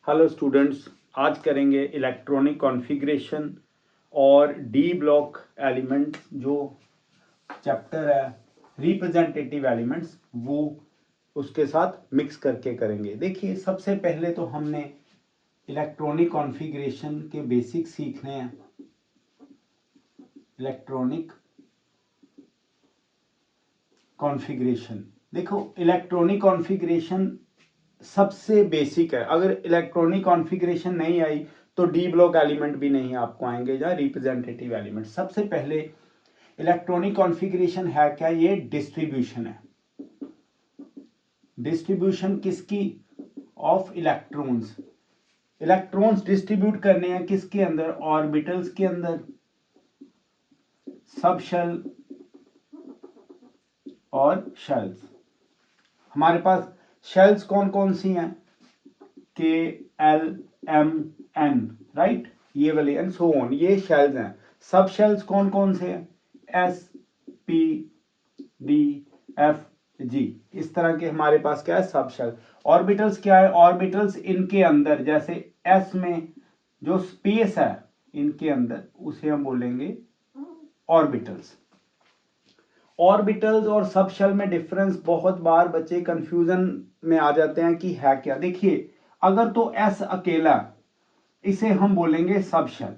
Hello students, आज करेंगे electronic configuration और डी ब्लॉक एलिमेंट जो चैप्टर है रिप्रेजेंटेटिव एलिमेंट्स वो उसके साथ मिक्स करके करेंगे। देखिए, सबसे पहले तो हमने इलेक्ट्रॉनिक कॉन्फ़िगरेशन के बेसिक सीखने हैं। इलेक्ट्रॉनिक कॉन्फ़िगरेशन, देखो इलेक्ट्रॉनिक कॉन्फ़िगरेशन सबसे बेसिक है। अगर इलेक्ट्रॉनिक कॉन्फ़िगरेशन नहीं आई तो डी ब्लॉक एलिमेंट भी नहीं आपको आएंगे या रिप्रेजेंटेटिव एलिमेंट। सबसे पहले इलेक्ट्रॉनिक कॉन्फ़िगरेशन है क्या? ये डिस्ट्रीब्यूशन है। डिस्ट्रीब्यूशन किसकी? Of electrons. इलेक्ट्रॉन्स डिस्ट्रीब्यूट करने हैं किसके अंदर? ऑर्बिटल्स के अंदर, सब शेल और शेल्स। हमारे पास शेल्स कौन कौन सी हैं? के, एल, एम, एन, राइट, ये वाले एंड सो ऑन, ये शेल्स हैं। सब शेल्स कौन कौन से हैं? एस, पी, डी, एफ, जी, इस तरह के हमारे पास क्या है? सब शेल। ऑर्बिटल्स क्या है? ऑर्बिटल्स इनके अंदर, जैसे एस में जो स्पेस है इनके अंदर उसे हम बोलेंगे ऑर्बिटल्स। ऑर्बिटल्स और सब शेल में डिफरेंस बहुत बार बच्चे कंफ्यूजन में आ जाते हैं कि है क्या। देखिए, अगर तो एस अकेला, इसे हम बोलेंगे सब शेल,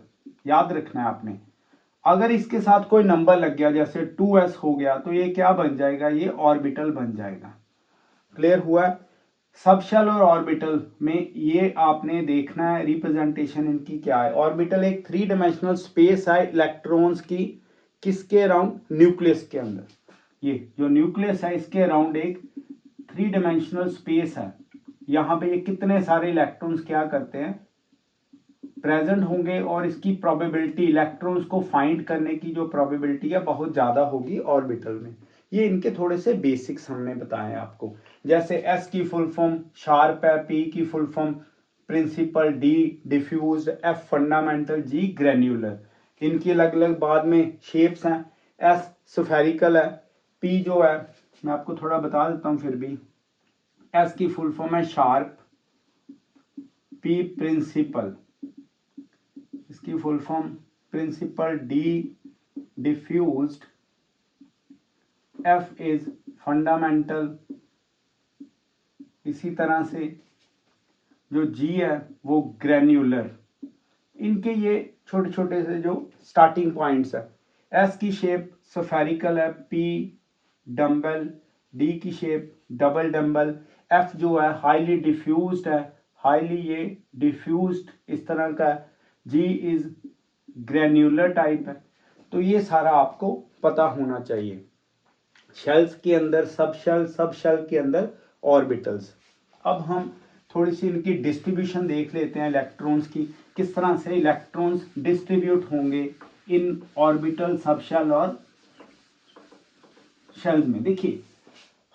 याद रखना है आपने। अगर इसके साथ कोई नंबर लग गया, जैसे 2s हो गया, तो ये क्या बन जाएगा? ये ऑर्बिटल बन जाएगा। क्लियर हुआ? सब शेल और ऑर्बिटल में ये आपने देखना है रिप्रेजेंटेशन इनकी क्या है। ऑर्बिटल एक 3 डायमेंशनल स्पेस है इलेक्ट्रॉन्स की, किसके अराउंड? न्यूक्लियस के अंदर। ये जो न्यूक्लियस है इसके अराउंड एक 3 डायमेंशनल स्पेस है। यहाँ पे ये कितने सारे इलेक्ट्रॉन्स क्या करते हैं? प्रेजेंट होंगे, और इसकी प्रोबेबिलिटी, इलेक्ट्रॉन्स को फाइंड करने की जो प्रोबेबिलिटी है बहुत ज्यादा होगी ऑर्बिटल में। ये इनके थोड़े से बेसिक्स हमने बताए आपको। जैसे एस की फुल फॉर्म शार्प है, पी की full form principal, D diffused, F fundamental, G granular. इनकी अलग अलग बाद में शेप्स हैं। एस स्फेरिकल है, पी जो है मैं आपको थोड़ा बता देता हूं फिर भी। एस की फुल फॉर्म है शार्प, पी प्रिंसिपल, इसकी full form principal, D diffused, F is fundamental. इसी तरह से जो जी है वो ग्रेन्युलर। इनके ये छोटे छोटे से जो स्टार्टिंग पॉइंट्स है। एस की शेप स्फेरिकल है, पी डम्बल, डी की शेप डबल डम्बल, एफ जो है हाईली डिफ्यूज्ड है, हाईली ये डिफ्यूज्ड इस तरह का, जी इज ग्रेन्युलर टाइप है। तो ये सारा आपको पता होना चाहिए। शेल्स के अंदर सब शेल, सब शेल के अंदर ऑर्बिटल्स। अब हम थोड़ी सी इनकी डिस्ट्रीब्यूशन देख लेते हैं इलेक्ट्रॉन्स की, किस तरह से इलेक्ट्रॉन्स डिस्ट्रीब्यूट होंगे इन ऑर्बिटल, सब शेल और शेल्स में। देखिए,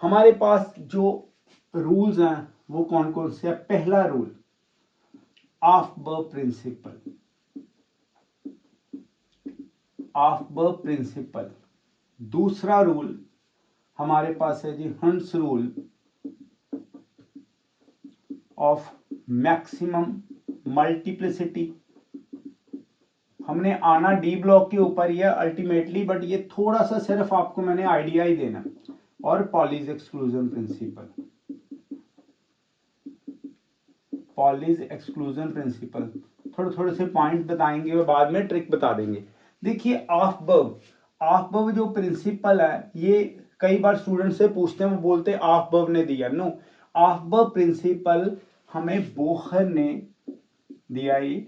हमारे पास जो रूल्स हैं वो कौन कौन से हैं? पहला rule Aufbau principle, Aufbau principle. दूसरा रूल हमारे पास है जी Hund's rule of maximum multiplicity. हमने आना डी ब्लॉक के ऊपर ही है अल्टीमेटली, बट ये थोड़ा सा सिर्फ आपको मैंने आइडिया ही देना। और Pauli's exclusion principle, Pauli's exclusion principle, थोड़े थोड़े से पॉइंट बताएंगे और बाद में ट्रिक बता देंगे। देखिए, ऑफ बर्व, ऑफ बर्व जो प्रिंसिपल है, ये कई बार स्टूडेंट से पूछते हैं, वो बोलते हैं ऑफ बर्व ने दिया। नो, ऑफ बर्व प्रिंसिपल हमें बोहर ने दिया ये।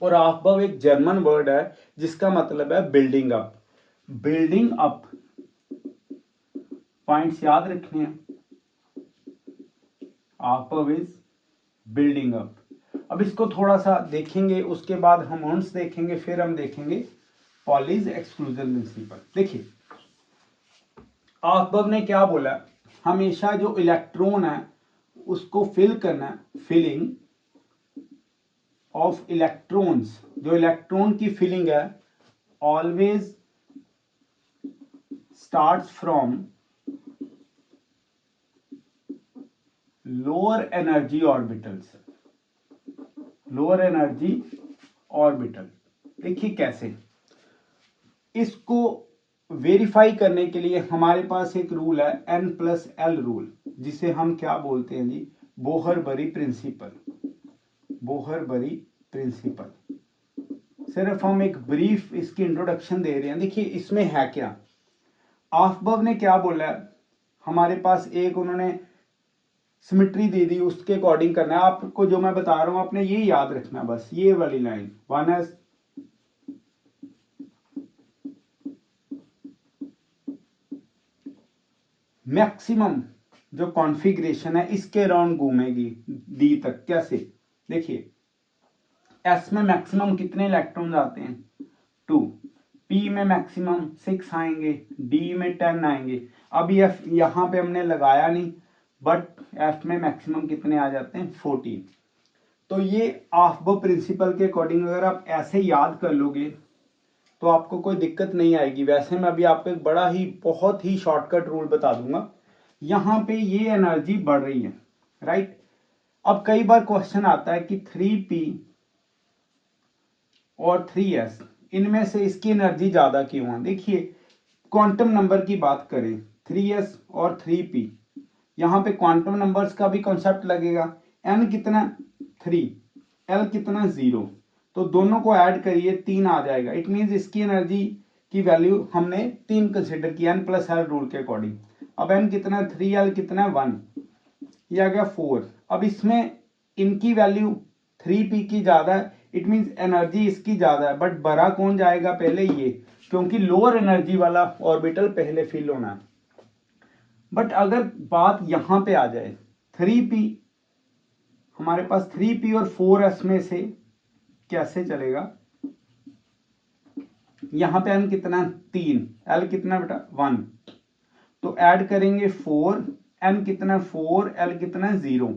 और ऑफ बर्व एक जर्मन वर्ड है जिसका मतलब है building up. Building up, points याद रखने हैं। Aufbau is building up. अब इसको थोड़ा सा देखेंगे, उसके बाद हम हंट्स देखेंगे, फिर हम देखेंगे पॉलीज एक्सक्लूजन प्रिंसिपल। देखिए, ऑफ बर्व ने क्या बोला? हमेशा जो इलेक्ट्रॉन है उसको फिल करना है, फिलिंग ऑफ इलेक्ट्रॉन्स, जो इलेक्ट्रॉन की फिलिंग है always starts from lower energy orbitals. Lower energy orbital. देखिए कैसे, इसको वेरीफाई करने के लिए हमारे पास एक रूल है N+L रूल, जिसे हम क्या बोलते हैं जी, बोहर-बरी प्रिंसिपल। बोहर-बरी प्रिंसिपल। सिर्फ हम एक ब्रीफ इसकी इंट्रोडक्शन दे रहे हैं। देखिए इसमें है क्या, आफबव ने क्या बोला है, हमारे पास एक उन्होंने सिमेट्री दे दी, उसके अकॉर्डिंग करना है। आपको जो मैं बता रहा हूं आपने ये याद रखना, बस ये वाली लाइन 1s मैक्सिमम जो कॉन्फ़िगरेशन है इसके अराउंड घूमेगी डी तक। कैसे, देखिए एस में मैक्सिमम कितने इलेक्ट्रॉन आते हैं, 2, पी में मैक्सिमम 6 आएंगे, डी में 10 आएंगे। अभी एफ यहां पे हमने लगाया नहीं, बट एफ में मैक्सिमम कितने आ जाते हैं, 14। तो ये आफबो प्रिंसिपल के अकॉर्डिंग अगर आप ऐसे याद कर लोगे तो आपको कोई दिक्कत नहीं आएगी। वैसे मैं अभी आपको एक बड़ा ही बहुत ही शॉर्टकट रूल बता दूंगा। यहाँ पे ये एनर्जी बढ़ रही है, राइट। अब कई बार क्वेश्चन आता है कि 3p और 3s इनमें से इसकी एनर्जी ज्यादा क्यों है। देखिए क्वांटम नंबर की बात करें, 3s और 3p, यहाँ पे क्वांटम नंबर्स का भी कॉन्सेप्ट लगेगा। n कितना 3, l कितना 0, तो दोनों को ऐड करिए 3 आ जाएगा। इट मींस इसकी एनर्जी की वैल्यू हमने 3 कंसिडर किया N+L रूल के अकॉर्डिंग। अब n कितना 3, l कितना 1, ये आ गया 4। अब इसमें इनकी वैल्यू 3p की ज्यादा है, इट मींस एनर्जी इसकी ज्यादा है, बट बड़ा कौन जाएगा पहले, ये, क्योंकि लोअर एनर्जी वाला ऑर्बिटल पहले फिल होना है। बट अगर बात यहां पे आ जाए 3p, हमारे पास 3p और 4s में से कैसे चलेगा, यहां पे n कितना 3, l कितना बेटा 1, तो ऐड करेंगे 4, n कितना 4, l कितना 0,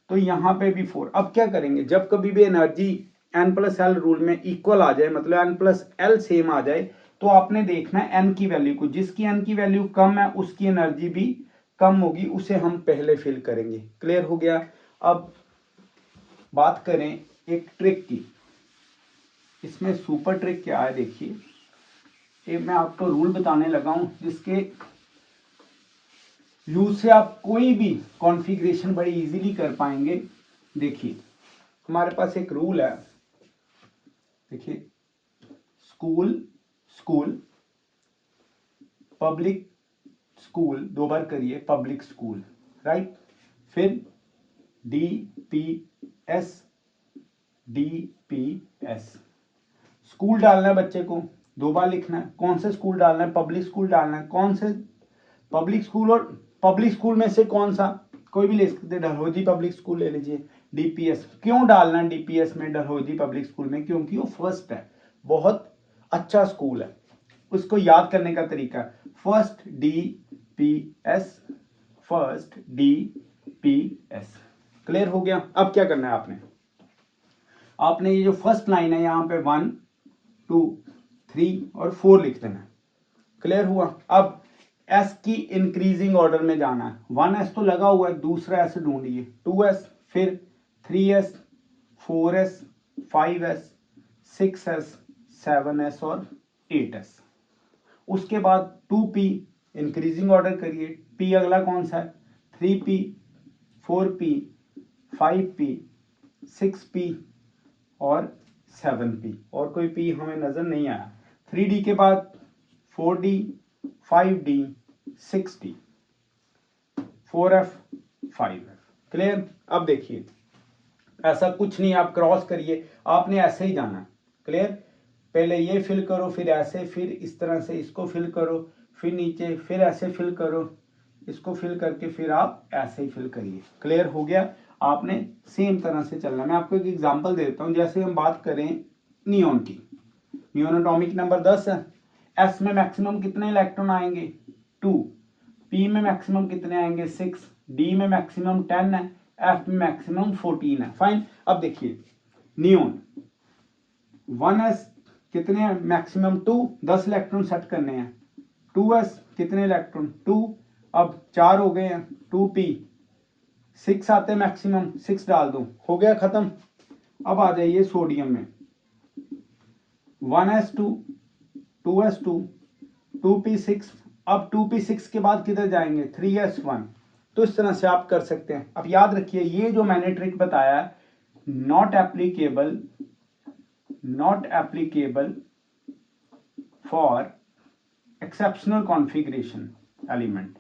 तो यहां पे भी 4। अब क्या करेंगे, जब कभी भी एनर्जी N+L रूल में इक्वल आ जाए, मतलब N+L सेम आ जाए, तो आपने देखना है n की वैल्यू को, जिसकी n की वैल्यू कम है उसकी एनर्जी भी कम होगी, उसे हम पहले फिल करेंगे। क्लियर हो गया। अब बात करें एक ट्रिक की, इसमें सुपर ट्रिक क्या है, देखिए ये मैं आपको रूल बताने लगा हूं जिसके यूज से आप कोई भी कॉन्फ़िगरेशन बड़ी इजीली कर पाएंगे। देखिए हमारे पास एक रूल है, देखिए स्कूल, स्कूल, पब्लिक स्कूल, दो बार करिए पब्लिक स्कूल, राइट। फिर DPS, DPS, स्कूल डालना है बच्चे को, दो बार लिखना है। कौन से स्कूल डालना है, पब्लिक स्कूल डालना है। कौन से पब्लिक स्कूल, और पब्लिक स्कूल में से कौन सा, कोई भी ले सकते हैं, डलहौजी पब्लिक स्कूल ले लीजिए। DPS क्यों डालना है DPS में, डलहौजी पब्लिक स्कूल में, क्योंकि वो फर्स्ट है, बहुत अच्छा स्कूल है। उसको याद करने का तरीका, first DPS, first DPS। Clear हो गया। अब क्या करना है आपने, आपने ये जो फर्स्ट लाइन है यहाँ पे 1, 2, 3 और 4 लिख देना है। क्लियर हुआ। अब s की इंक्रीजिंग ऑर्डर में जाना है। 1s तो लगा हुआ है, दूसरा s ढूंढिए, 2s, फिर 3s, 4s, 5s, 6s, 7s और 8s। उसके बाद 2p इंक्रीजिंग ऑर्डर करिए, p अगला कौन सा है, 3p, 4p, 5p, 6p और 7p, और कोई p हमें नजर नहीं आया। 3d के बाद 4d, 5d, 6d, 4f, 5f। Clear. अब देखिए ऐसा कुछ नहीं, आप क्रॉस करिए, आपने ऐसे ही जाना। क्लियर, पहले ये फिल करो, फिर ऐसे, फिर इस तरह से इसको फिल करो, फिर नीचे, फिर ऐसे फिल करो, इसको फिल करके फिर आप ऐसे ही फिल करिए। क्लियर हो गया। आपने सेम तरह से चलना। मैं आपको एक एग्जांपल देता हूं, जैसे हम बात करें नियोन की, नियोन एटॉमिक नंबर 10 है। एस में मैक्सिमम कितने इलेक्ट्रॉन आएंगे, 2, पी में मैक्सिमम कितने आएंगे, 6, डी में मैक्सिमम 10 है, एफ में मैक्सिमम 14 है। फाइन। अब देखिए नियोन 1s कितने मैक्सिमम 2, 10 इलेक्ट्रॉन सेट करने हैं। 2s कितने इलेक्ट्रॉन 2, अब 4 हो गए हैं। 2p 6 आते हैं मैक्सिमम, 6 डाल दो, हो गया खत्म। अब आ जाइए सोडियम में 1s2 2s2 2p6, अब 2p6 के बाद किधर जाएंगे 3s1। तो इस तरह से आप कर सकते हैं। अब याद रखिए ये जो मैंने ट्रिक बताया not applicable for exceptional configuration element.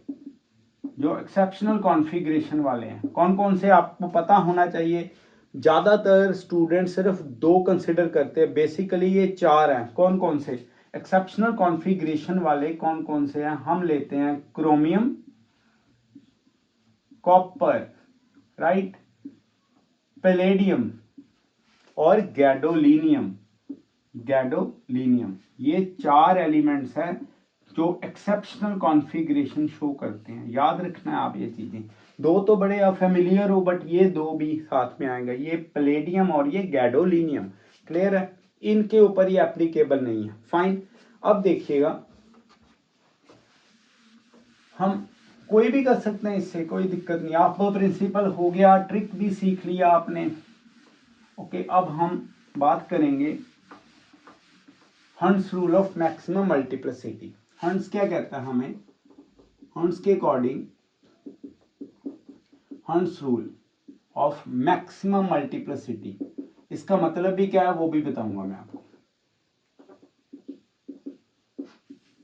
जो एक्सेप्शनल कॉन्फ़िगरेशन वाले हैं कौन कौन से आपको पता होना चाहिए। ज्यादातर स्टूडेंट सिर्फ 2 कंसिडर करते हैं, बेसिकली ये 4 हैं। कौन कौन से एक्सेप्शनल कॉन्फ़िगरेशन वाले कौन कौन से हैं, हम लेते हैं क्रोमियम, कॉपर, राइट, पैलेडियम और गैडोलीनियम। ये 4 एलिमेंट्स हैं जो एक्सेप्शनल कॉन्फ़िगरेशन शो करते हैं। याद रखना है आप ये चीजें। 2 तो बड़े अफेमिलियर हो, बट ये 2 भी साथ में आएगा, ये पैलेडियम और ये गैडोलीनियम। क्लियर है, इनके ऊपर ये एप्लीकेबल नहीं है। फाइन, अब देखिएगा हम कोई भी कर सकते हैं, इससे कोई दिक्कत नहीं। आप प्रिंसिपल हो गया, ट्रिक भी सीख लिया आपने। ओके, अब हम बात करेंगे हंस रूल ऑफ मैक्सिमम मल्टीप्लिसिटी। हंस क्या कहता है हमें, हंस के अकॉर्डिंग हंस रूल ऑफ मैक्सिमम मल्टीप्लिसिटी, इसका मतलब भी क्या है वो भी बताऊंगा मैं आपको।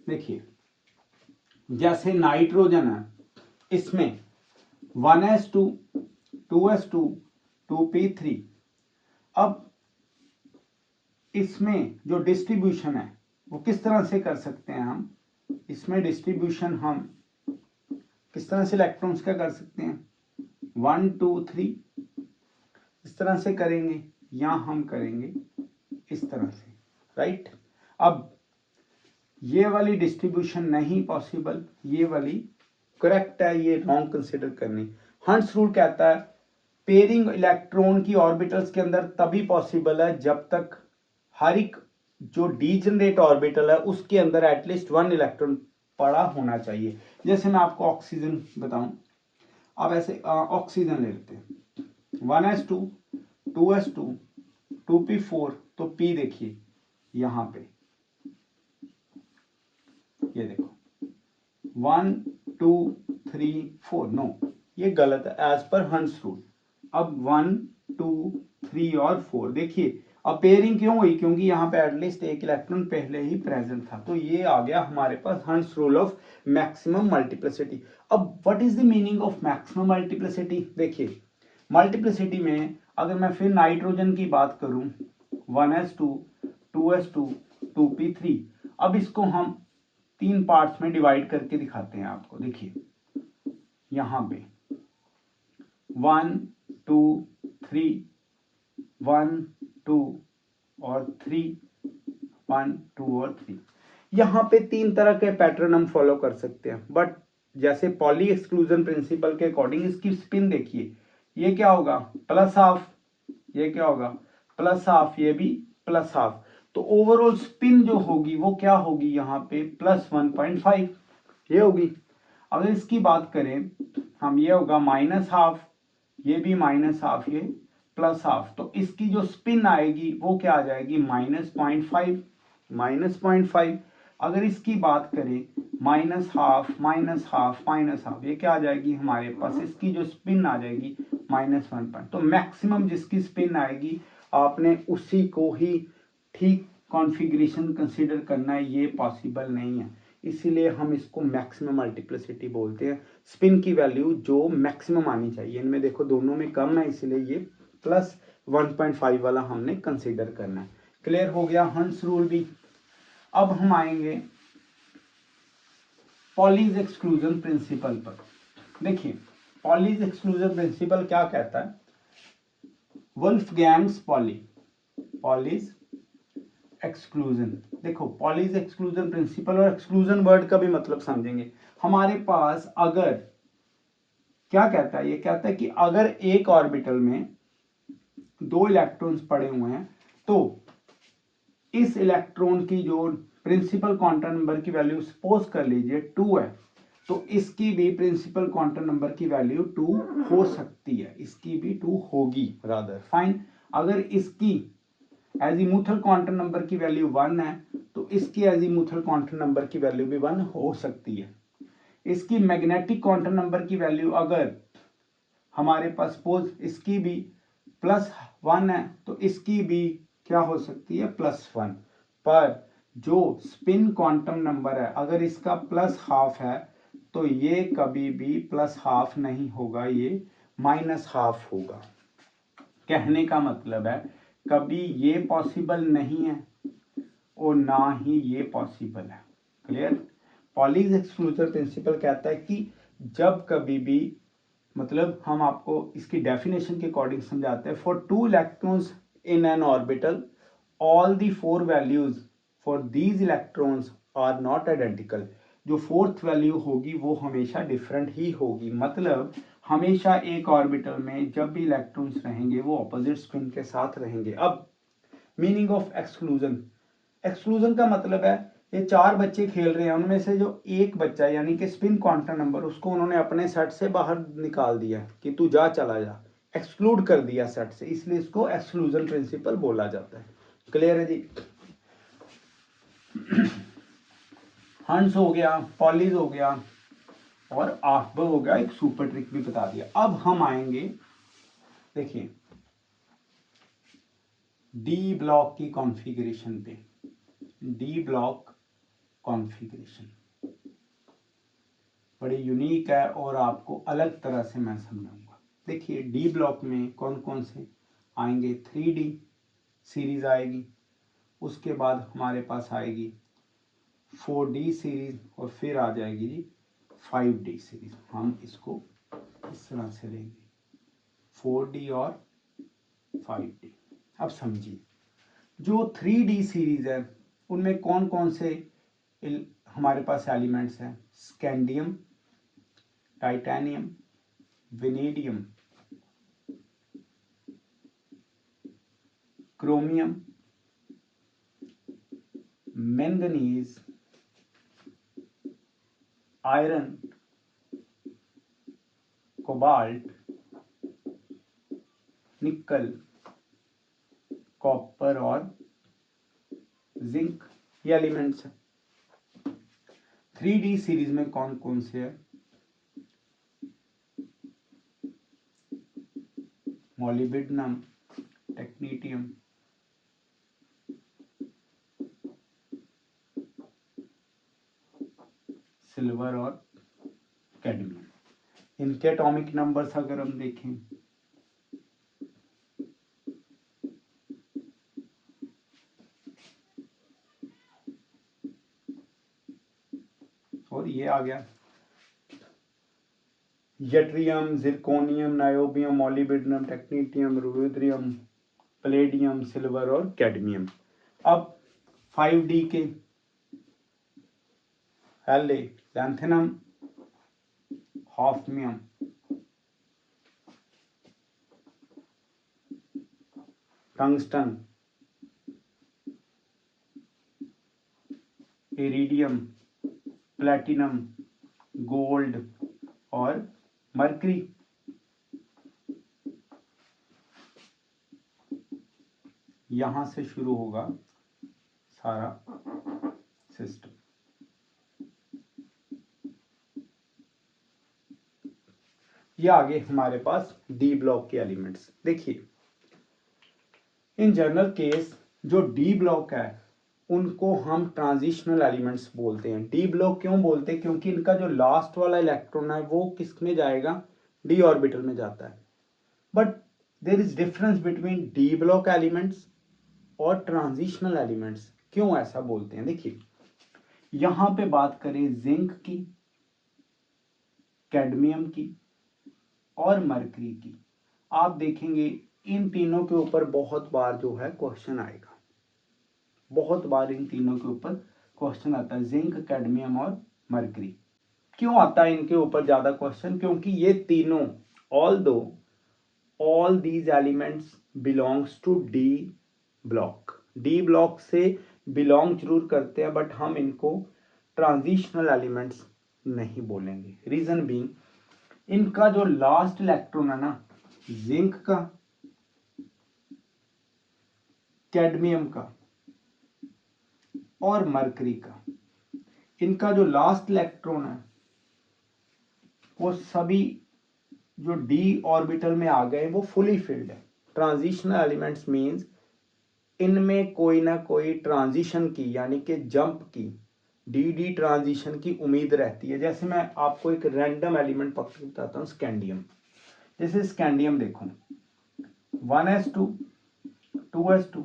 देखिए जैसे नाइट्रोजन है, इसमें 1s2 2s2 2p3। अब इसमें जो डिस्ट्रीब्यूशन है वो किस तरह से कर सकते हैं हम, इसमें डिस्ट्रीब्यूशन हम किस तरह से इलेक्ट्रॉन्स का कर सकते हैं 1 2 3 इस तरह से करेंगे, या हम करेंगे इस तरह से, राइट। अब ये वाली डिस्ट्रीब्यूशन नहीं पॉसिबल, ये वाली करेक्ट है, ये रॉन्ग कंसिडर करनी। हंस रूल कहता है पेयरिंग इलेक्ट्रॉन की ऑर्बिटल्स के अंदर तभी पॉसिबल है जब तक हर एक जो डीजनरेट ऑर्बिटल है उसके अंदर एटलीस्ट 1 इलेक्ट्रॉन पड़ा होना चाहिए। जैसे मैं आपको ऑक्सीजन बताऊं, अब ऐसे ऑक्सीजन ले लेते हैं 1s2 2s2 2p4, तो p देखिए यहां पे, ये देखो 1 2 3 4, नो ये गलत है एज पर हंस रूल। अब 1 2 3 और 4 देखिए, अब पेयरिंग क्यों हुई, क्योंकि यहाँ पे एटलीस्ट 1 इलेक्ट्रॉन पहले ही प्रेजेंट था, तो ये आ गया हमारे पास हंस रूल ऑफ मैक्सिमम मल्टीप्लिसिटी। अब what is the meaning of maximum multiplicity, देखिए मल्टीप्लिसिटी में अगर मैं फिर नाइट्रोजन की बात करूं 1s2 2s2 2p3, अब इसको हम 3 पार्ट्स में डिवाइड करके दिखाते हैं आपको। देखिए यहां पे 1 2 3 1 2 और 3 1 2 और 3, यहां पे 3 तरह के पैटर्न हम फॉलो कर सकते हैं। बट जैसे पॉली एक्सक्लूजन प्रिंसिपल के अकॉर्डिंग इसकी स्पिन देखिए, ये क्या होगा प्लस हाफ, ये क्या होगा प्लस हाफ, ये भी प्लस हाफ। तो ओवरऑल स्पिन जो होगी वो क्या होगी यहाँ पे प्लस 1.5 ये होगी। अगर इसकी बात करें हम, ये होगा माइनस हाफ, ये भी माइनस हाफ, ये प्लस हाफ, तो इसकी जो स्पिन आएगी वो क्या आ जाएगी -0.5। अगर इसकी बात करें minus half minus half minus half, ये क्या आ जाएगी हमारे पास, इसकी जो स्पिन आ जाएगी -1. तो मैक्सिमम जिसकी स्पिन आएगी आपने उसी को ही ठीक कॉन्फ़िगरेशन कंसीडर करना है, ये पॉसिबल नहीं है, इसीलिए हम इसको मैक्सिमम मल्टीप्लिसिटी बोलते हैं। स्पिन की वैल्यू जो मैक्सिमम आनी चाहिए, इनमें देखो दोनों में कम है, इसीलिए ये प्लस 1.5 वाला हमने कंसीडर करना है। क्लियर हो गया हंस रूल भी। अब हम आएंगे पॉलीज एक्सक्लूजन प्रिंसिपल पर। देखिए पॉलीज एक्सक्लूजन प्रिंसिपल क्या कहता है, वुल्फगैंग्स पॉलीज एक्सक्लूजन। देखो पॉलीज एक्सक्लूजन प्रिंसिपल और एक्सक्लूजन वर्ड का भी मतलब समझेंगे। हमारे पास अगर क्या कहता है, ये कहता है कि अगर एक ऑर्बिटल में 2 इलेक्ट्रॉन्स पड़े हुए हैं तो इस इलेक्ट्रॉन की जो प्रिंसिपल क्वांटम नंबर की वैल्यू सपोज कर लीजिए 2 है, तो इसकी भी प्रिंसिपल क्वांटम नंबर की वैल्यू 2 हो सकती है, इसकी भी 2 होगी रादर। फाइन, अगर इसकी एजीमुथल क्वांटम नंबर की वैल्यू 1 है तो इसकी एजीमुथल क्वांटम नंबर की वैल्यू भी 1 हो सकती है। इसकी मैग्नेटिक क्वांटम नंबर की वैल्यू अगर हमारे पास सपोज इसकी भी +1 है तो इसकी भी क्या हो सकती है +1। पर जो स्पिन क्वांटम नंबर है अगर इसका +12 है तो ये कभी भी +12 नहीं होगा, ये -12 होगा। कहने का मतलब है कभी ये पॉसिबल नहीं है और ना ही ये पॉसिबल है। क्लियर? पॉलीज एक्सक्लूजन प्रिंसिपल कहता है कि जब कभी भी, मतलब हम आपको इसकी डेफिनेशन के अकॉर्डिंग समझाते हैं, for 2 electrons in an orbital all the 4 values for these electrons are not identical. जो 4th वैल्यू होगी वो हमेशा डिफरेंट ही होगी। मतलब हमेशा एक ऑर्बिटल में जब भी इलेक्ट्रॉन्स रहेंगे वो ऑपोजिट स्पिन के साथ रहेंगे। अब मीनिंग ऑफ एक्सक्लूजन, एक्सक्लूजन का मतलब है ये 4 बच्चे खेल रहे हैं, उनमें से जो एक बच्चा यानी कि स्पिन क्वांटम नंबर उसको उन्होंने अपने सेट से बाहर निकाल दिया कि तू जा, चला जा, एक्सक्लूड कर दिया सेट से, इसलिए इसको एक्सक्लूजन प्रिंसिपल बोला जाता है। क्लियर है जी? हंस हो गया, पॉलीज हो गया और आफबव हो गया, एक सुपर ट्रिक भी बता दिया। अब हम आएंगे, देखिए डी ब्लॉक की कॉन्फ़िगरेशन पे। डी ब्लॉक कॉन्फ़िगरेशन बड़ी यूनिक है और आपको अलग तरह से मैं समझाऊंगा। देखिए डी ब्लॉक में कौन कौन से आएंगे, 3D सीरीज आएगी, उसके बाद हमारे पास आएगी 4D सीरीज और फिर आ जाएगी जी 5D सीरीज। हम इसको इस तरह से लेंगे 4D और 5D। अब समझिए जो 3D सीरीज है उनमें कौन कौन से हमारे पास एलिमेंट्स हैं, scandium, titanium, vanadium, chromium, manganese, iron, cobalt, nickel, copper और जिंक, ये एलिमेंट्स हैं। 3D सीरीज में कौन कौन से है, मॉलिब्डेनम, टेक्नीटियम, सिल्वर और कैडमियम। इनके एटॉमिक नंबर्स अगर हम देखें और ये आ गया yttrium, zirconium, niobium, molybdenum, technetium, rubidium, palladium, silver और कैडमियम। अब 5D के एले, lanthanum, hafnium, tungsten, iridium, platinum, gold और मरकरी। यहां से शुरू होगा सारा सिस्टम। ये आगे हमारे पास डी ब्लॉक के एलिमेंट्स। देखिए इन जनरल केस जो डी ब्लॉक है उनको हम ट्रांजिशनल एलिमेंट्स बोलते हैं। डी ब्लॉक क्यों बोलते हैं, क्योंकि इनका जो लास्ट वाला इलेक्ट्रॉन है वो किस में जाएगा, डी ऑर्बिटल में जाता है। But there is difference between D block elements और ट्रांजिशनल एलिमेंट्स। क्यों ऐसा बोलते हैं, देखिए यहां पे बात करें जिंक की, कैडमियम की और मरकरी की, आप देखेंगे इन तीनों के ऊपर बहुत बार जो है क्वेश्चन आएगा, बहुत बार इन तीनों के ऊपर क्वेश्चन आता है, जिंक, कैडमियम और मरकरी। क्यों आता है इनके ऊपर ज्यादा क्वेश्चन, क्योंकि ये तीनों although all these elements belongs to D block, D block से बिलोंग जरूर करते हैं, बट हम इनको ट्रांजिशनल एलिमेंट्स नहीं बोलेंगे। रीजन बीइंग इनका जो लास्ट इलेक्ट्रॉन है ना जिंक का कैडमियम का और मरकरी का, इनका जो लास्ट इलेक्ट्रॉन है वो सभी जो डी ऑर्बिटल में आ गए वो फुली फिल्ड है। ट्रांजिशनल एलिमेंट्स मींस इनमें कोई ना कोई ट्रांजिशन की यानी कि जंप की, डी डी ट्रांजिशन की उम्मीद रहती है। जैसे मैं आपको एक रैंडम एलिमेंट पकड़ के बताता हूँ, स्कैंडियम। जैसे स्कैंडियम देखो 1s2 2s2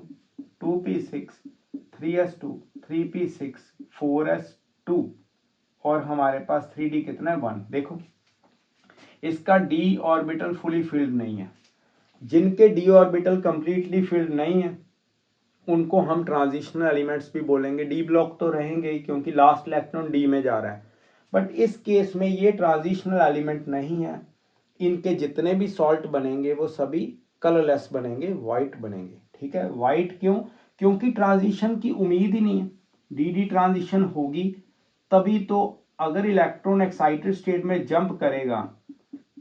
2p6 3s2 3p6 4s2 और हमारे पास 3d कितना है 1। देखो इसका डी ऑर्बिटल फुली फिल्ड नहीं है। जिनके डी ऑर्बिटल कंप्लीटली फिल्ड नहीं है उनको हम ट्रांजिशनल एलिमेंट्स भी बोलेंगे। डी ब्लॉक तो रहेंगे ही क्योंकि लास्ट इलेक्ट्रॉन डी में जा रहा है, बट इस केस में ये ट्रांजिशनल एलिमेंट नहीं है। इनके जितने भी सॉल्ट बनेंगे वो सभी कलरलेस बनेंगे, वाइट बनेंगे। ठीक है, वाइट क्यों? क्योंकि ट्रांजिशन की उम्मीद ही नहीं है। डी डी ट्रांजिशन होगी तभी तो, अगर इलेक्ट्रॉन एक्साइटेड स्टेट में जंप करेगा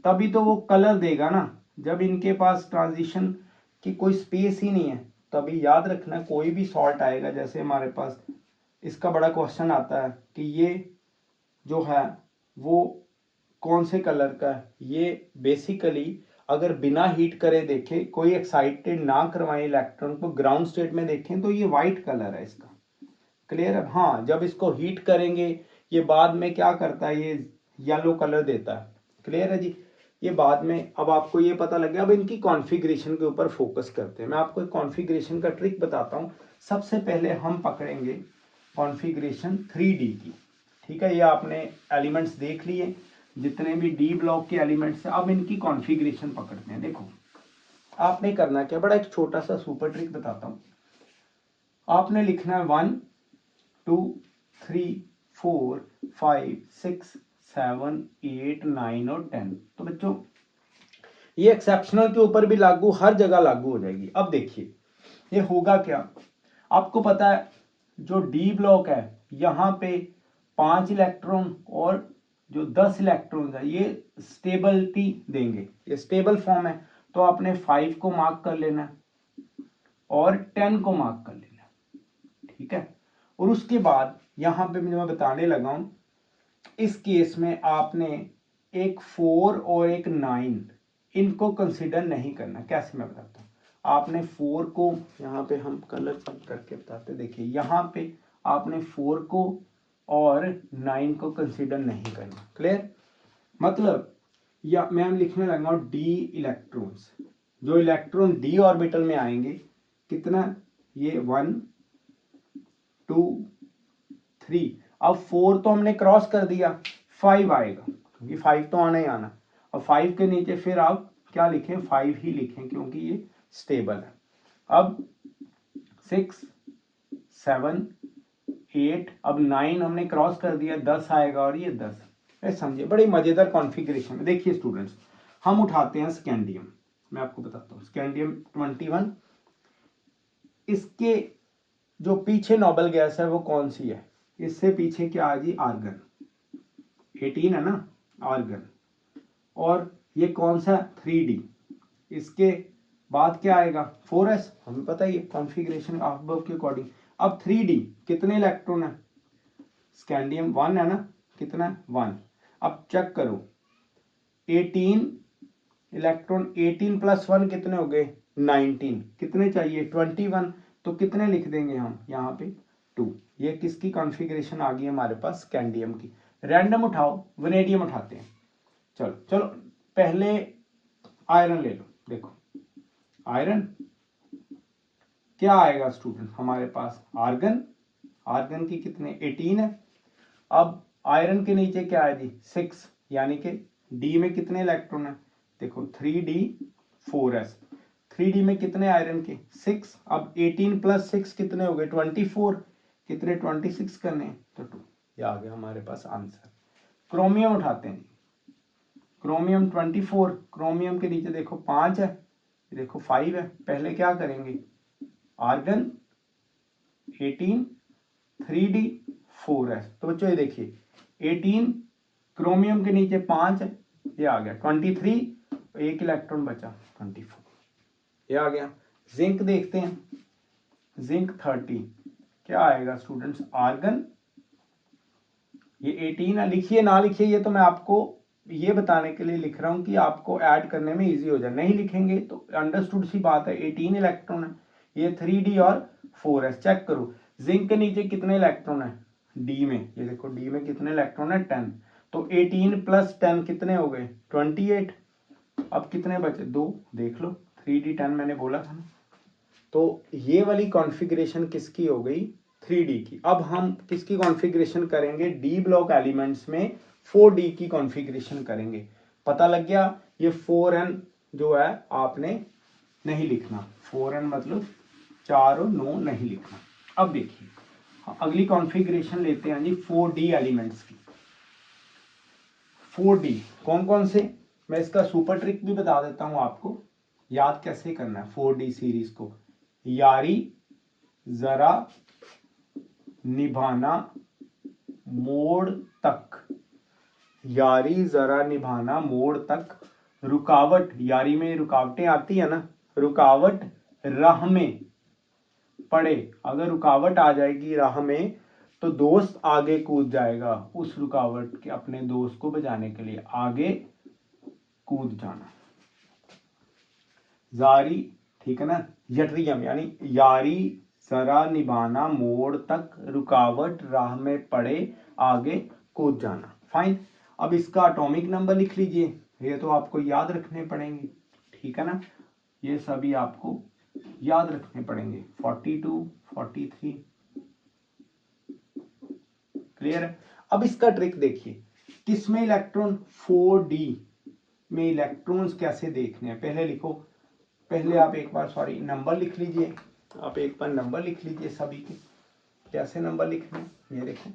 तभी तो वो कलर देगा ना। जब इनके पास ट्रांजिशन की कोई स्पेस ही नहीं है तभी याद रखना कोई भी सॉल्ट आएगा। जैसे हमारे पास इसका बड़ा क्वेश्चन आता है कि ये जो है वो कौन से कलर का है। ये बेसिकली अगर बिना हीट करे देखें, कोई एक्साइटेड ना करवाएं इलेक्ट्रॉन को, ग्राउंड स्टेट में देखें तो ये वाइट कलर है इसका। क्लियर है? हाँ, जब इसको हीट करेंगे ये बाद में क्या करता है, ये येलो कलर देता है। क्लियर है जी? ये बाद में, अब आपको ये पता लग गया। अब इनकी कॉन्फ़िगरेशन के ऊपर फोकस करते हैं। मैं आपको एक कॉन्फ़िगरेशन का ट्रिक बताता हूँ। सबसे पहले हम पकड़ेंगे कॉन्फ़िगरेशन 3D की। ठीक है, ये आपने एलिमेंट्स देख लिए जितने भी डी ब्लॉक के एलिमेंट्स हैं। अब इनकी कॉन्फ़िगरेशन पकड़ते हैं। देखो आपने करना क्या, बड़ा एक छोटा सा सुपर ट्रिक बताता हूँ। आपने लिखना है 1 2 3 4 5 6 7 8 9 और 10। तो बच्चों ये एक्सेप्शनल के ऊपर भी लागू, हर जगह लागू हो जाएगी। अब देखिए ये होगा क्या, आपको पता है जो डी ब्लॉक है यहाँ पे 5 इलेक्ट्रॉन और जो 10 इलेक्ट्रॉन है ये स्टेबिलिटी देंगे, ये स्टेबल फॉर्म है। तो आपने 5 को मार्क कर लेना है और 10 को मार्क कर लेना है। ठीक है, और उसके बाद यहाँ पे मैं बताने लगा हूं, इस केस में आपने एक 4 और एक 9 इनको कंसिडर नहीं करना। कैसे मैं बताता हूँ। आपने 4 को, यहाँ पे हम कलर चेंज करके बताते, देखिए यहाँ पे आपने 4 को और 9 को कंसिडर नहीं करना। क्लियर? मतलब या मैं लिखने लगा डी इलेक्ट्रॉन्स, जो इलेक्ट्रॉन डी ऑर्बिटल में आएंगे कितना, ये 1 2 3। अब 4 तो हमने क्रॉस कर दिया, 5 आएगा क्योंकि 5 तो आना ही आना। अब 5 के नीचे फिर आप क्या लिखें, 5 ही लिखें क्योंकि ये स्टेबल है। अब 6 7 8, अब 9 हमने क्रॉस कर दिया, 10 आएगा और ये 10। समझिए बड़ी मजेदार कॉन्फ़िगरेशन है। देखिए स्टूडेंट्स, हम उठाते हैं स्कैंडियम। मैं आपको बताता हूँ स्कैंडियम 21, इसके जो पीछे नोबल गैस है वो कौन सी है, इससे पीछे क्या है जी, आर्गन। 18 है ना, आर्गन। और ये कौन सा, 3D। इसके बाद क्या आएगा, 4s, हमें पता ही है कॉन्फ़िगरेशन अबव के अकॉर्डिंग। अब 3D कितने इलेक्ट्रॉन है, स्कैंडियम 1 है ना, कितना है 1। अब चेक करो 18 इलेक्ट्रॉन, 18 प्लस 1 कितने हो गए 19, कितने चाहिए 21। तो कितने लिख देंगे हम यहाँ पे 2। ये किसकी कॉन्फ़िगरेशन आ गई हमारे पास, स्कैंडियम की। रैंडम उठाओ, वनेडियम उठाते हैं। चलो चलो पहले आयरन ले लो। देखो आयरन क्या आएगा स्टूडेंट हमारे पास, आर्गन। आर्गन की कितने 18 है। अब आयरन के नीचे क्या है जी 6, यानी कि डी में कितने इलेक्ट्रॉन है, देखो 3D 4s। 3D में कितने आयरन के 6। अब 18 प्लस 6 कितने हो गए 24, कितने 26 करने हैं तो 2। ये आ गया हमारे पास आंसर। क्रोमियम उठाते हैं, क्रोमियम 24, क्रोमियम के नीचे देखो 5 है, देखो 5 है। पहले क्या करेंगे, आर्गन 18 3D 4s। तो बच्चों ये देखिए 18 क्रोमियम के नीचे 5 है, ये आ गया 23, एक इलेक्ट्रॉन बचा 24, ये आ गया। जिंक देखते हैं, जिंक 30, क्या आएगा स्टूडेंट्स, आर्गन। ये 18 है, लिखिए ना लिखिए, ये तो मैं आपको ये बताने के लिए लिख रहा हूं कि आपको ऐड करने में इजी हो जाए, नहीं लिखेंगे तो अंडरस्टूड सी बात है। 18 इलेक्ट्रॉन है, ये 3d और 4s। चेक करो जिंक के नीचे कितने इलेक्ट्रॉन है, डी में, ये देखो डी में कितने इलेक्ट्रॉन है, 10। तो 18 प्लस 10 कितने हो गए, 28। अब कितने बचे, 2, देख लो 3d10 मैंने बोला था ना। तो ये वाली कॉन्फ़िगरेशन किसकी हो गई, 3d की। अब हम किसकी कॉन्फ़िगरेशन करेंगे, डी ब्लॉक एलिमेंट्स में 4d की कॉन्फ़िगरेशन करेंगे। पता लग गया, ये 4n जो है आपने नहीं लिखना, 4n मतलब 4 और 9 नहीं लिखना। अब देखिए अगली कॉन्फ़िगरेशन लेते हैं जी 4d एलिमेंट्स की। 4d कौन कौन से, मैं इसका सुपर ट्रिक भी बता देता हूं आपको, याद कैसे करना है 4d सीरीज को। यारी जरा निभाना मोड़ तक, यारी जरा निभाना मोड़ तक, रुकावट, यारी में रुकावटें आती है ना, रुकावट राह में पड़े, अगर रुकावट आ जाएगी राह में तो दोस्त आगे कूद जाएगा, उस रुकावट के अपने दोस्त को बचाने के लिए आगे कूद जाना। जारी, ठीक है ना, यट्रियम यानी यारी जरा निभाना मोड़ तक, रुकावट राह में पड़े आगे कूद जाना। फाइन। अब इसका एटॉमिक नंबर लिख लीजिए, ये तो आपको याद रखने पड़ेंगे, ठीक है ना, ये सभी आपको याद रखने पड़ेंगे। 42, 43, क्लियर है। अब इसका ट्रिक देखिए, किसमें इलेक्ट्रॉन, 4d में इलेक्ट्रॉन्स कैसे देखने हैं, पहले लिखो, पहले आप एक बार सॉरी नंबर लिख लीजिए, आप एक बार नंबर लिख लीजिए सभी के। कैसे नंबर लिखने, ये देखो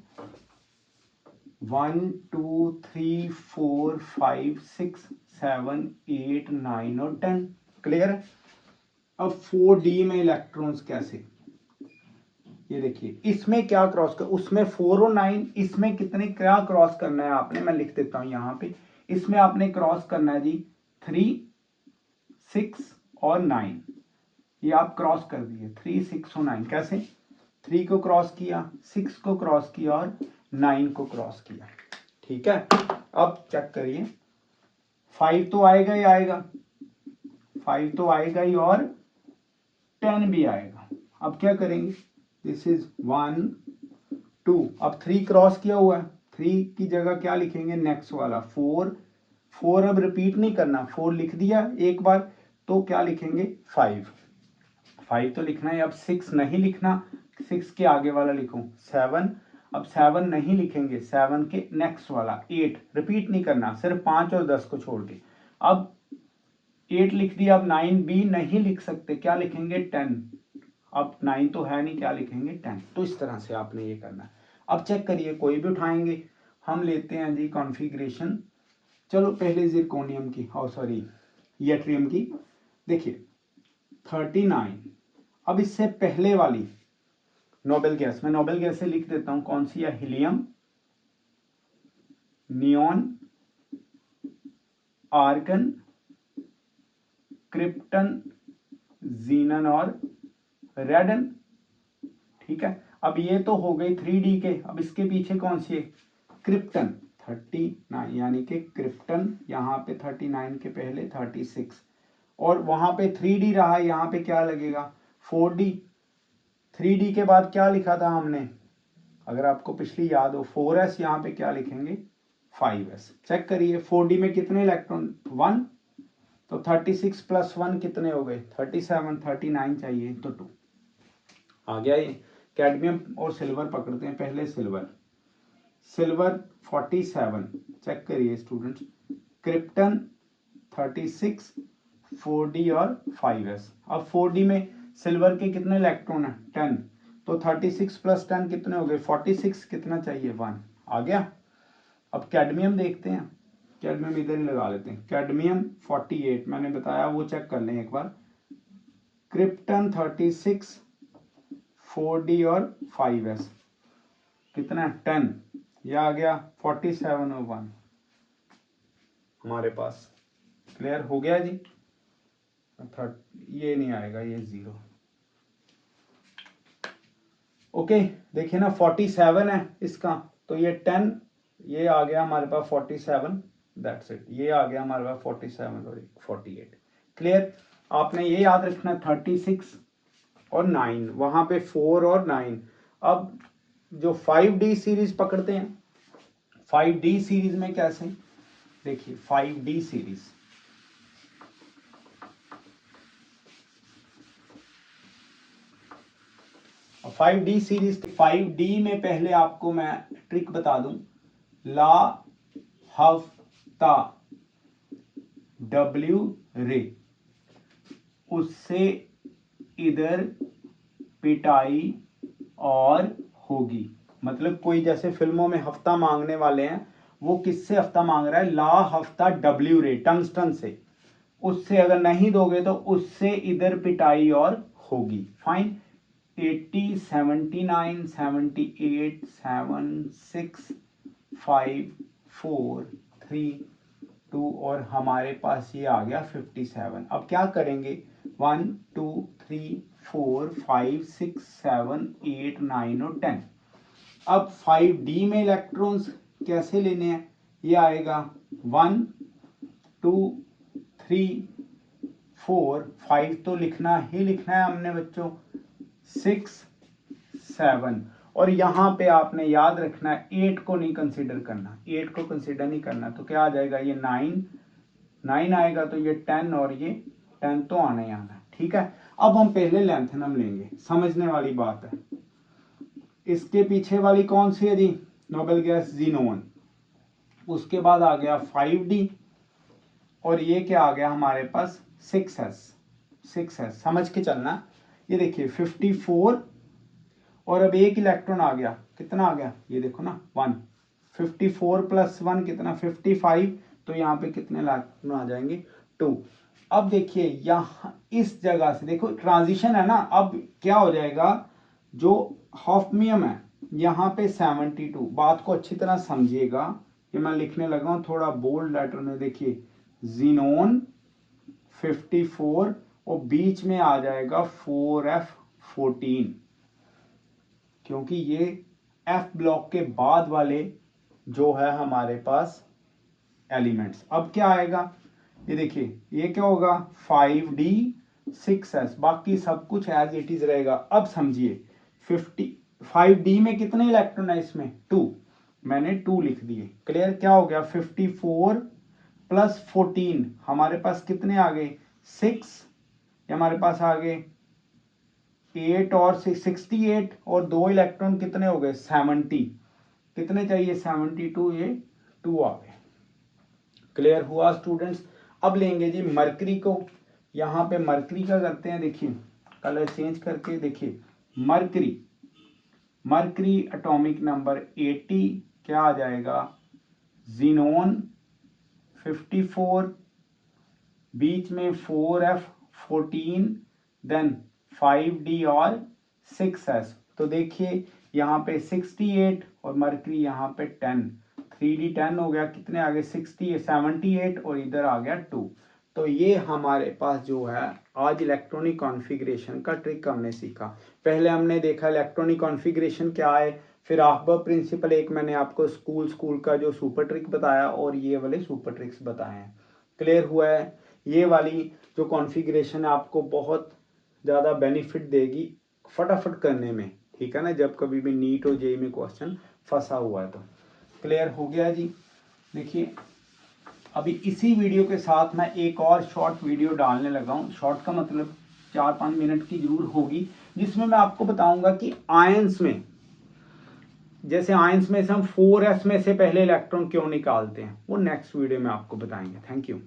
1 2 3 4 5 6 7 8 9 और 10, क्लियर है। अब 4d में इलेक्ट्रॉन्स कैसे, ये देखिए इसमें क्या क्रॉस कर, उसमें 4 और 9, इसमें कितने क्या क्रॉस करना है आपने, मैं लिख देता हूं यहां पे, इसमें आपने क्रॉस करना है जी 3 6 और 9, ये आप क्रॉस कर दिए 3 6 और 9। कैसे, 3 को क्रॉस किया, 6 को क्रॉस किया और 9 को क्रॉस किया, ठीक है। अब चेक करिए 5 तो आएगा ही आएगा, 5 तो आएगा ही और 10 भी आएगा। अब क्या करेंगे, दिस इज 1 2, अब 3 क्रॉस किया हुआ है, 3 की जगह क्या लिखेंगे, नेक्स्ट वाला 4, 4 अब रिपीट नहीं करना, 4 लिख दिया एक बार, तो क्या लिखेंगे 5, 5 तो लिखना है। अब 6 नहीं लिखना, 6 के आगे वाला लिखो 7, अब 7 नहीं लिखेंगे, 7 के नेक्स्ट वाला 8, रिपीट नहीं करना, सिर्फ 5 और 10 को छोड़ के। अब 8 लिख दिया, अब 9 भी नहीं लिख सकते, क्या लिखेंगे 10, अब 9 तो है नहीं, क्या लिखेंगे 10। तो इस तरह से आपने ये करना है। अब चेक करिए, कोई भी उठाएंगे, हम लेते हैं जी कॉन्फ़िगरेशन, चलो पहले जिरकोनियम की, और सॉरी यट्रियम की। देखिए 39, अब इससे पहले वाली नोबेल गैस, मैं नोबेल गैस से लिख देता हूं, कौन सी है, हीलियम, नियॉन, आर्गन, क्रिप्टन, जीनन और रेडन, ठीक है। अब ये तो हो गई 3d के, अब इसके पीछे कौन सी है, क्रिप्टन 39, यानी कि क्रिप्टन यहाँ पे 39 के पहले 36, और वहां पे 3d रहा है, यहाँ पे क्या लगेगा 4d, 3d के बाद क्या लिखा था हमने, अगर आपको पिछली याद हो 4s, यहाँ पे क्या लिखेंगे 5s। चेक करिए 4d में कितने इलेक्ट्रॉन, 1, तो 36 प्लस 1 कितने हो गए 37, 39 चाहिए तो 2 आ गया ये। कैडमियम और सिल्वर पकड़ते हैं, पहले सिल्वर, सिल्वर 47, चेक करिए स्टूडेंट्स, क्रिप्टन 36, 4d और 5s। अब 4d में सिल्वर के कितने इलेक्ट्रॉन है 10, तो 36 प्लस 10 कितने हो गए 46, कितना चाहिए 1, आ गया। अब कैडमियम देखते हैं, कैडमियम इधर ही लगा लेते हैं, कैडमियम 48 मैंने बताया, वो चेक कर लें एक बार, क्रिप्टन 36, 4d और 5s, कितना 10, यह आ गया 47 और 1 हमारे पास, क्लियर हो गया जी। ये नहीं आएगा, ये 0, ओके देखिए ना 47 है इसका, तो ये 10 ये आ गया हमारे पास 47, दैट्स इट, ये आ गया हमारे पास 47 और 48। क्लियर? आपने ये याद रखना 36 और 9, वहां पे 4 और 9। अब जो 5D सीरीज पकड़ते हैं, 5D सीरीज में कैसे, देखिए 5D सीरीज, और 5D सीरीज, 5D में पहले आपको मैं ट्रिक बता दूं, ला हफ्ता W रे, उससे इधर पिटाई और होगी। मतलब कोई जैसे फिल्मों में हफ्ता मांगने वाले हैं, वो किससे हफ्ता मांग रहा है, ला हफ्ता W रे, टंगस्टन से, उससे अगर नहीं दोगे तो उससे इधर पिटाई और होगी। फाइन। 80 79 78 7 6 5 4 3 2 और हमारे पास ये आ गया 57। अब क्या करेंगे, 1 2 3 4 5 6 7 8 9 और 10। अब 5D में इलेक्ट्रॉन्स कैसे लेने हैं, ये आएगा 1 2 3 4 5 तो लिखना ही लिखना है हमने बच्चों, 6 7, और यहां पे आपने याद रखना है 8 को नहीं कंसीडर करना, 8 को कंसीडर नहीं करना, तो क्या आ जाएगा, ये 9 आएगा, तो ये 10 और ये 10 तो आना ही आना है। ठीक है, अब हम पहले लैंथेनम लेंगे, समझने वाली बात है। इसके पीछे वाली कौन सी है जी, नोबेल गैस ज़ीनोन, उसके बाद आ गया 5D, और ये क्या आ गया हमारे पास 6s समझ के चलना। ये देखिए 54, और अब एक इलेक्ट्रॉन आ गया, कितना आ गया, ये देखो ना 1, 54 + 1 कितना 55, तो यहाँ पे कितने इलेक्ट्रॉन आ जाएंगे 2। अब देखिए यहाँ इस जगह से देखो ट्रांजिशन है ना, अब क्या हो जाएगा, जो हॉफमियम है यहाँ पे 72, बात को अच्छी तरह समझिएगा, कि मैं लिखने लगा हूँ थोड़ा बोल्ड लेटर में, देखिए ज़ीनोन 54 और बीच में आ जाएगा 4f14, क्योंकि ये F ब्लॉक के बाद वाले जो है हमारे पास एलिमेंट्स। अब क्या आएगा, ये देखिए ये क्या होगा 5D 6s, बाकी सब कुछ एज इट इज रहेगा। अब समझिए 5D में कितने इलेक्ट्रॉन है, इसमें 2, मैंने 2 लिख दिए। क्लियर? क्या हो गया 54 + 14 हमारे पास कितने आ गए 6, हमारे पास आ गए 8 और 68, और 2 इलेक्ट्रॉन कितने हो गए 70, कितने चाहिए 72, ये 2 आ गए। क्लियर हुआ स्टूडेंट्स? अब लेंगे जी मरकरी को, यहाँ पे मरकरी का करते हैं, देखिए कलर चेंज करके, देखिए मरकरी एटॉमिक नंबर 80, क्या आ जाएगा, ज़ीनोन 54, बीच में 4f14, देन 5D और 6s, तो देखिए यहाँ पे 68 और मरकरी यहाँ पे 10, 3D 10 हो गया, कितने आ गए 78, और इधर आ गया 2। तो ये हमारे पास जो है आज इलेक्ट्रॉनिक कॉन्फ़िगरेशन का ट्रिक हमने सीखा। पहले हमने देखा इलेक्ट्रॉनिक कॉन्फ़िगरेशन क्या है, फिर आहबब प्रिंसिपल एक मैंने आपको स्कूल का जो सुपर ट्रिक बताया, और ये वाले सुपर ट्रिक्स बताए हैं। क्लियर हुआ है? ये वाली जो कॉन्फ़िगरेशन आपको बहुत ज़्यादा बेनिफिट देगी फटाफट करने में, ठीक है ना, जब कभी भी नीट और जेईई में क्वेश्चन फंसा हुआ है तो। क्लियर हो गया जी? देखिए अभी इसी वीडियो के साथ मैं एक और शॉर्ट वीडियो डालने लगा हूँ, शॉर्ट का मतलब 4-5 मिनट की जरूर होगी, जिसमें मैं आपको बताऊंगा कि आयंस में, जैसे आयंस में से हम 4s में से पहले इलेक्ट्रॉन क्यों निकालते हैं, वो नेक्स्ट वीडियो में आपको बताएंगे। Thank you.